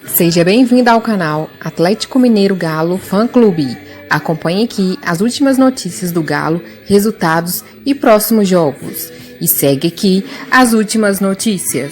Seja bem-vindo ao canal Atlético Mineiro Galo Fã Clube. Acompanhe aqui as últimas notícias do Galo, resultados e próximos jogos. E segue aqui as últimas notícias.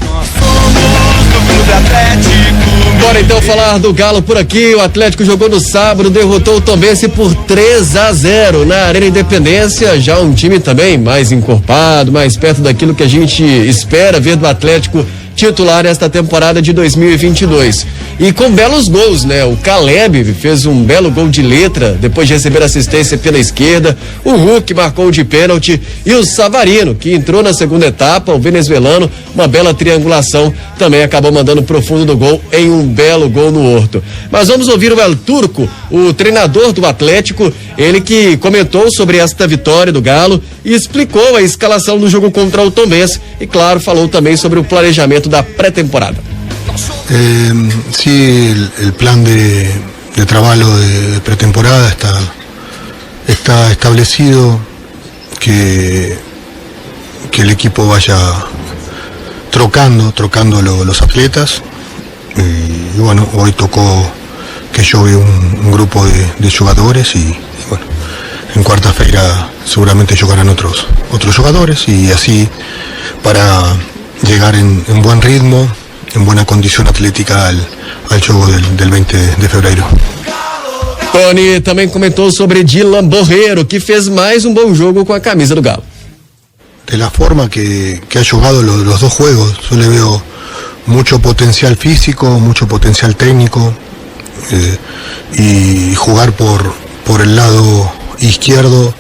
Nós somos do Clube Atlético. Bora então falar do Galo por aqui. O Atlético jogou no sábado, derrotou o Tombense por 3-0 na Arena Independência. Já um time também mais encorpado, mais perto daquilo que a gente espera ver do Atlético titular esta temporada de 2022. E com belos gols, né? O Caleb fez um belo gol de letra depois de receber assistência pela esquerda. O Hulk marcou de pênalti e o Savarino, que entrou na segunda etapa, o venezuelano, uma bela triangulação, também acabou mandando pro fundo do gol em um belo gol no Horto. Mas vamos ouvir o El Turco, o treinador do Atlético, ele que comentou sobre esta vitória do Galo e explicou a escalação do jogo contra o Tombense e, claro, falou também sobre o planejamento da pré-temporada. Sí, el plan de trabajo de pretemporada está establecido, que el equipo vaya trocando los atletas, y bueno, hoy tocó que yo veo un grupo de jugadores y bueno, en cuarta-feira seguramente jugarán otros jugadores y así para llegar en buen ritmo, en buena condición atlética al juego del 20 de fevereiro. Tony também comentou sobre Dylan Borreiro, que fez mais um bom jogo com a camisa do Galo. De la forma que ha jugado los dos juegos, yo le veo mucho potencial físico, mucho potencial técnico, y jugar por el lado izquierdo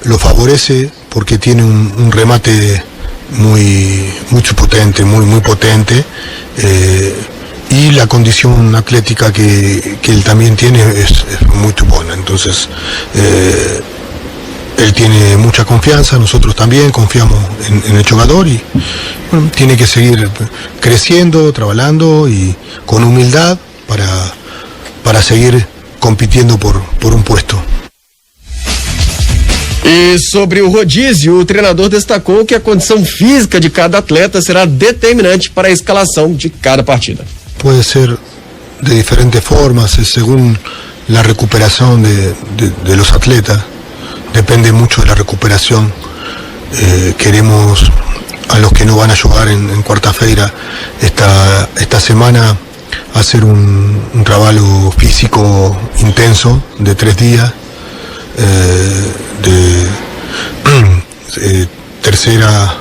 lo favorece porque tiene un remate muy potente, muy potente, y la condición atlética que él también tiene es muy buena. Entonces él tiene mucha confianza, nosotros también confiamos en el jugador y bueno, tiene que seguir creciendo, trabajando y con humildad para seguir compitiendo por un puesto. E sobre o rodízio, o treinador destacou que a condição física de cada atleta será determinante para a escalação de cada partida. Puede ser de diferentes formas, según la recuperación de los atletas, depende mucho de la recuperación. Queremos a los que no van a jugar en cuarta-feira esta semana hacer un trabajo físico intenso de 3 días, tercera,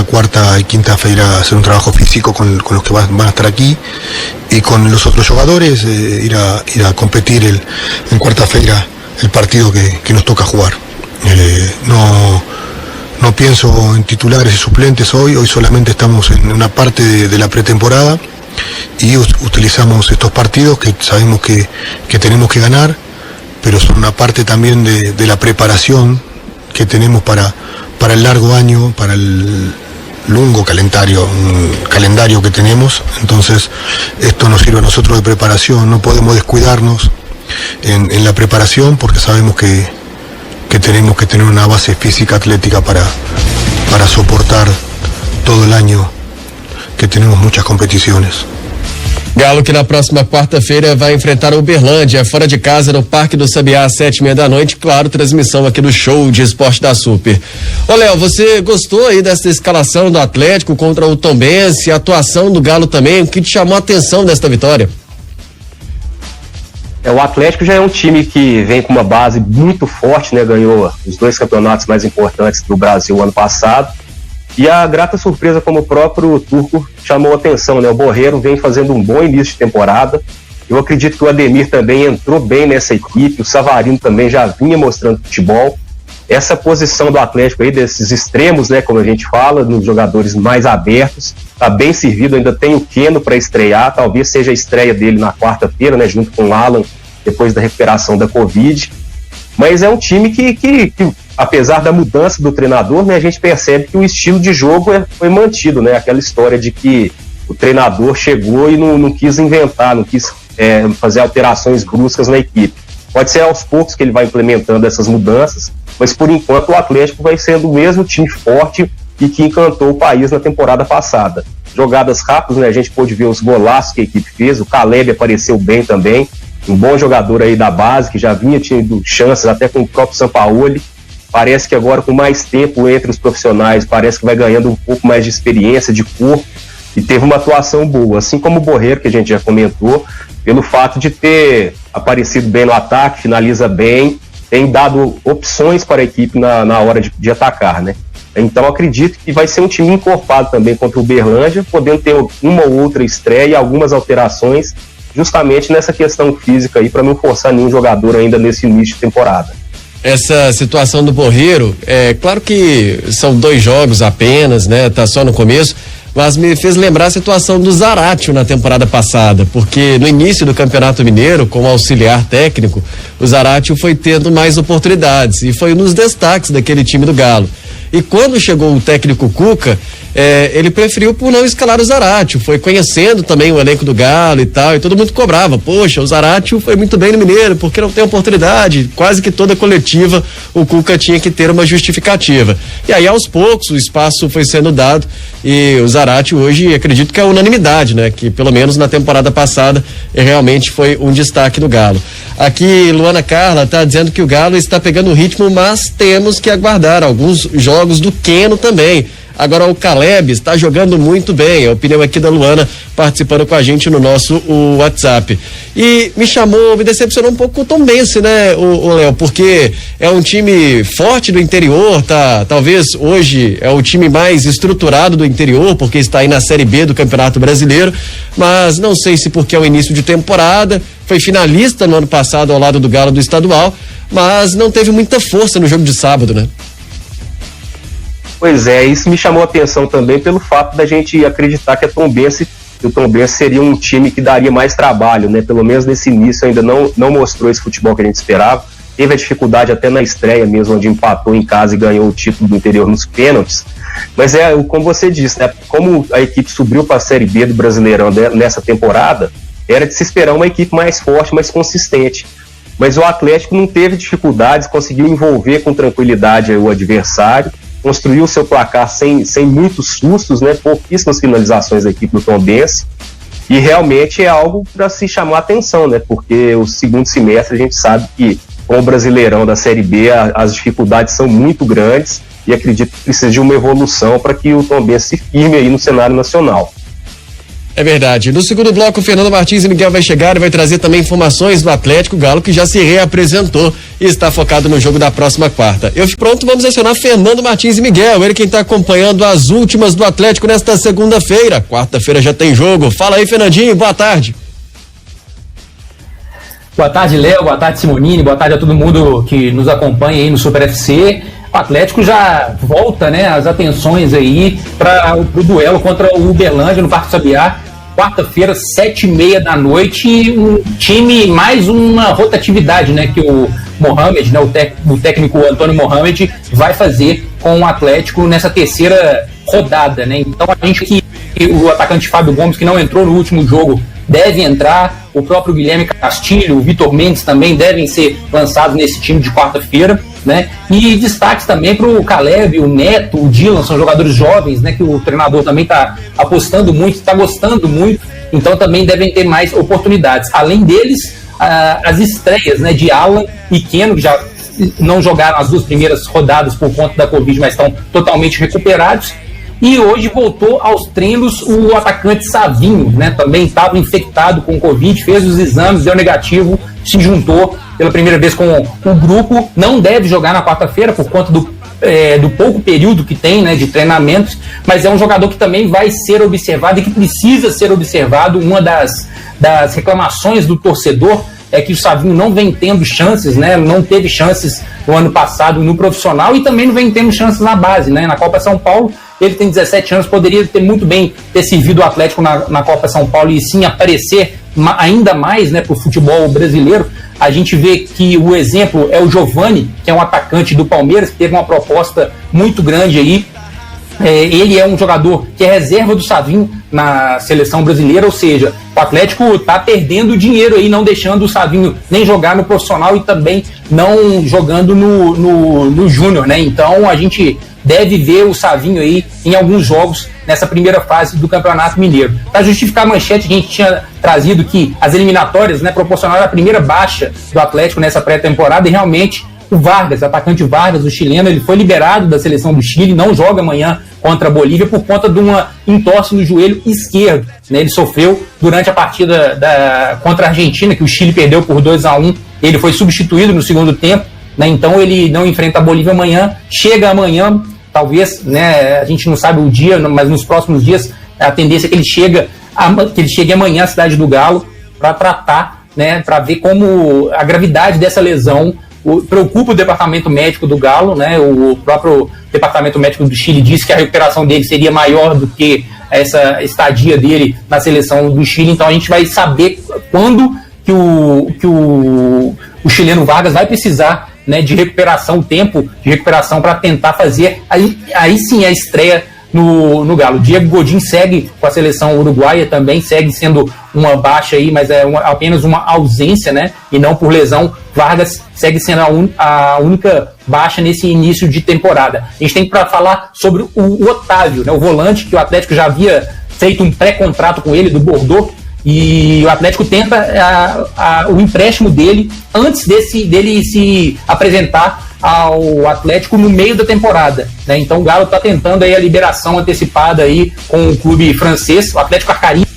cuarta y quinta-feira hacer un trabajo físico con los que van a estar aquí y con los otros jugadores ir a competir en cuarta-feira el partido que nos toca jugar. No pienso en titulares y suplentes hoy solamente estamos en una parte de la pretemporada y utilizamos estos partidos que sabemos que tenemos que ganar, pero son una parte también de la preparación que tenemos para el largo año, para el lungo calendario que tenemos. Entonces esto nos sirve a nosotros de preparación, no podemos descuidarnos en la preparación porque sabemos que tenemos que tener una base física atlética para soportar todo el año que tenemos muchas competiciones. Galo que na próxima quarta-feira vai enfrentar o Uberlândia, fora de casa, no Parque do Sabiá, às 7h30, claro, transmissão aqui do Show de Esporte da Super. Ô Léo, você gostou aí dessa escalação do Atlético contra o Tombense, a atuação do Galo também, o que te chamou a atenção desta vitória? O Atlético já é um time que vem com uma base muito forte, né? Ganhou os 2 campeonatos mais importantes do Brasil ano passado. E a grata surpresa, como o próprio Turco chamou a atenção, né? O Borreiro vem fazendo um bom início de temporada. Eu acredito que o Ademir também entrou bem nessa equipe, o Savarino também já vinha mostrando futebol. Essa posição do Atlético aí, desses extremos, né, como a gente fala, nos jogadores mais abertos, tá bem servido, ainda tem o Keno para estrear, talvez seja a estreia dele na quarta-feira, né, junto com o Alan, depois da recuperação da Covid. Mas é um time que apesar da mudança do treinador, né, a gente percebe que o estilo de jogo foi mantido, né, aquela história de que o treinador chegou e não quis inventar, não quis fazer alterações bruscas na equipe. Pode ser aos poucos que ele vai implementando essas mudanças, mas por enquanto o Atlético vai sendo o mesmo time forte e que encantou o país na temporada passada. jogadas rápidas, né? A gente pôde ver os golaços que a equipe fez, o Caleb apareceu bem também, um bom jogador aí da base, que já vinha tendo chances até com o próprio Sampaoli. Parece que agora, com mais tempo entre os profissionais, parece que vai ganhando um pouco mais de experiência, de corpo, e teve uma atuação boa, assim como o Borreiro, que a gente já comentou, pelo fato de ter aparecido bem no ataque, finaliza bem, tem dado opções para a equipe na hora de atacar, né? Então acredito que vai ser um time encorpado também contra o Uberlândia, podendo ter uma ou outra estreia e algumas alterações, justamente nessa questão física aí, para não forçar nenhum jogador ainda nesse início de temporada. Essa situação do Borreiro, claro que são 2 jogos apenas, né? Tá só no começo, mas me fez lembrar a situação do Zaratio na temporada passada, porque no início do Campeonato Mineiro, como auxiliar técnico, o Zaratio foi tendo mais oportunidades e foi um dos destaques daquele time do Galo. E quando chegou o técnico Cuca, ele preferiu por não escalar o Zaratio, foi conhecendo também o elenco do Galo e tal, e todo mundo cobrava, poxa, o Zaratio foi muito bem no Mineiro, porque não tem oportunidade, quase que toda coletiva o Cuca tinha que ter uma justificativa. E aí aos poucos o espaço foi sendo dado e o Zaratio hoje acredito que é unanimidade, né, que pelo menos na temporada passada realmente foi um destaque do Galo. Aqui Luana Carla está dizendo que o Galo está pegando o ritmo, mas temos que aguardar alguns jogos do Queno também. Agora o Caleb está jogando muito bem, a opinião aqui da Luana participando com a gente no nosso WhatsApp. E me decepcionou um pouco o Tombense, né, o Léo, porque é um time forte do interior, talvez hoje é o time mais estruturado do interior, porque está aí na Série B do Campeonato Brasileiro, mas não sei se porque é o início de temporada, foi finalista no ano passado ao lado do Galo do estadual, mas não teve muita força no jogo de sábado, né? Pois é, isso me chamou a atenção também pelo fato da gente acreditar que o Tombense seria um time que daria mais trabalho, né? Pelo menos nesse início ainda não mostrou esse futebol que a gente esperava. Teve a dificuldade até na estreia mesmo, onde empatou em casa e ganhou o título do interior nos pênaltis. Mas como você disse, né? Como a equipe subiu para a Série B do Brasileirão nessa temporada, era de se esperar uma equipe mais forte, mais consistente. Mas o Atlético não teve dificuldades, conseguiu envolver com tranquilidade o adversário, construiu o seu placar sem muitos sustos, né? Pouquíssimas finalizações da equipe do Tombense, e realmente é algo para se chamar a atenção, né? Porque o segundo semestre a gente sabe que com o Brasileirão da Série B as dificuldades são muito grandes e acredito que precisa de uma evolução para que o Tombense se firme aí no cenário nacional. É verdade. No segundo bloco, o Fernando Martins e Miguel vai chegar e vai trazer também informações do Atlético Galo, que já se reapresentou e está focado no jogo da próxima quarta. Eu fico pronto, vamos acionar Fernando Martins e Miguel, ele quem está acompanhando as últimas do Atlético nesta segunda-feira. Quarta-feira já tem jogo. Fala aí, Fernandinho, boa tarde. Boa tarde, Léo, boa tarde, Simonini, boa tarde a todo mundo que nos acompanha aí no Super FC. O Atlético já volta, né, as atenções aí para o duelo contra o Uberlândia no Parque Sabiá. Quarta-feira, 7h30 da noite, um time, mais uma rotatividade, né, que o Mohamed, né, o técnico Antônio Mohamed vai fazer com o Atlético nessa terceira rodada, né. Então a gente que o atacante Fábio Gomes, que não entrou no último jogo, deve entrar, o próprio Guilherme Castilho, o Vitor Mendes também devem ser lançados nesse time de quarta-feira, né? E destaques também para o Caleb, o Neto, o Dylan, são jogadores jovens, né? Que o treinador também está apostando muito, está gostando muito, então também devem ter mais oportunidades. Além deles, as estreias, né, de Alan e Keno, que já não jogaram as 2 primeiras rodadas por conta da Covid, mas estão totalmente recuperados. E hoje voltou aos treinos o atacante Savinho, né? Também estava infectado com Covid, fez os exames, deu negativo, se juntou pela primeira vez com o grupo. Não deve jogar na quarta-feira por conta do pouco período que tem, né, de treinamentos, mas é um jogador que também vai ser observado e que precisa ser observado. Uma das reclamações do torcedor é que o Savinho não vem tendo chances, né? Não teve chances no ano passado no profissional e também não vem tendo chances na base, né? Na Copa São Paulo, ele tem 17 anos, poderia ter muito bem ter servido o Atlético na Copa São Paulo e sim aparecer ainda mais, né, para o futebol brasileiro. A gente vê que o exemplo é o Giovani, que é um atacante do Palmeiras, que teve uma proposta muito grande aí. Ele é um jogador que é reserva do Savinho na seleção brasileira, ou seja, o Atlético está perdendo dinheiro aí, não deixando o Savinho nem jogar no profissional e também não jogando no júnior, né? Então a gente deve ver o Savinho aí em alguns jogos nessa primeira fase do Campeonato Mineiro. Para justificar a manchete, a gente tinha trazido que as eliminatórias, né, proporcionaram a primeira baixa do Atlético nessa pré-temporada, e realmente o Vargas, atacante Vargas, o chileno, ele foi liberado da seleção do Chile, não joga amanhã contra a Bolívia por conta de uma entorse no joelho esquerdo, né? Ele sofreu durante a partida contra a Argentina, que o Chile perdeu por 2-1, ele foi substituído no segundo tempo, né? Então ele não enfrenta a Bolívia amanhã, chega amanhã, talvez, né, a gente não sabe o dia, mas nos próximos dias a tendência é que ele chegue amanhã à Cidade do Galo para tratar, né, para ver como a gravidade dessa lesão preocupa o departamento médico do Galo, né? O próprio departamento médico do Chile disse que a recuperação dele seria maior do que essa estadia dele na seleção do Chile, então a gente vai saber quando que o chileno Vargas vai precisar, né, de recuperação, tempo de recuperação para tentar fazer aí sim a estreia no Galo. Diego Godin segue com a seleção uruguaia, também segue sendo uma baixa aí, mas é apenas uma ausência, né, e não por lesão. Vargas segue sendo a única baixa nesse início de temporada. A gente tem para falar sobre o Otávio, né, o volante, que o Atlético já havia feito um pré-contrato com ele, do Bordeaux, e o Atlético tenta o empréstimo dele antes dele se apresentar ao Atlético no meio da temporada, né? Então o Galo está tentando aí a liberação antecipada aí com o clube francês. O Atlético arcaria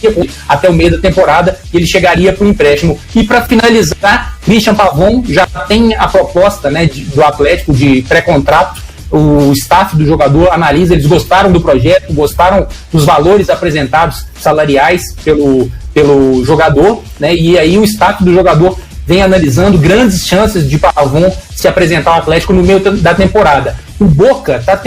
até o meio da temporada e ele chegaria para o empréstimo. E para finalizar, Christian Pavon já tem a proposta, né, do Atlético de pré-contrato. O staff do jogador analisa, eles gostaram do projeto, gostaram dos valores apresentados salariais pelo jogador, né? E aí o staff do jogador vem analisando grandes chances de Pavon se apresentar ao Atlético no meio da temporada. O Boca está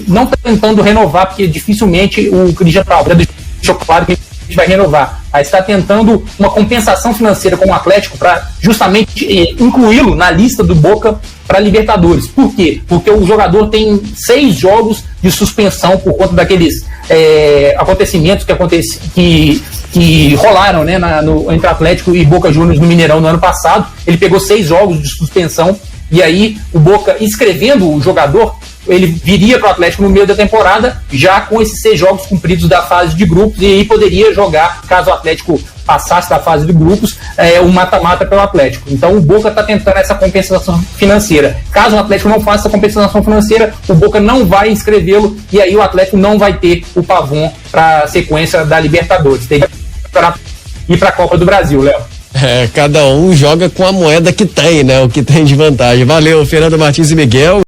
não está tentando renovar, porque dificilmente o Christian Pavon deixou claro que a gente vai renovar, mas está tentando uma compensação financeira com o Atlético para justamente incluí-lo na lista do Boca para Libertadores. Por quê? Porque o jogador tem 6 jogos de suspensão por conta daqueles acontecimentos que rolaram, né, entre Atlético e Boca Juniors no Mineirão no ano passado. Ele pegou 6 jogos de suspensão, e aí o Boca, inscrevendo o jogador, ele viria para o Atlético no meio da temporada, já com esses 6 jogos cumpridos da fase de grupos, e aí poderia jogar, caso o Atlético passasse da fase de grupos, o mata-mata pelo Atlético. Então o Boca está tentando essa compensação financeira. Caso o Atlético não faça essa compensação financeira, o Boca não vai inscrevê-lo, e aí o Atlético não vai ter o Pavon para a sequência da Libertadores. Teria para ir para a Copa do Brasil, Léo. Cada um joga com a moeda que tem, né? O que tem de vantagem. Valeu, Fernando Martins e Miguel.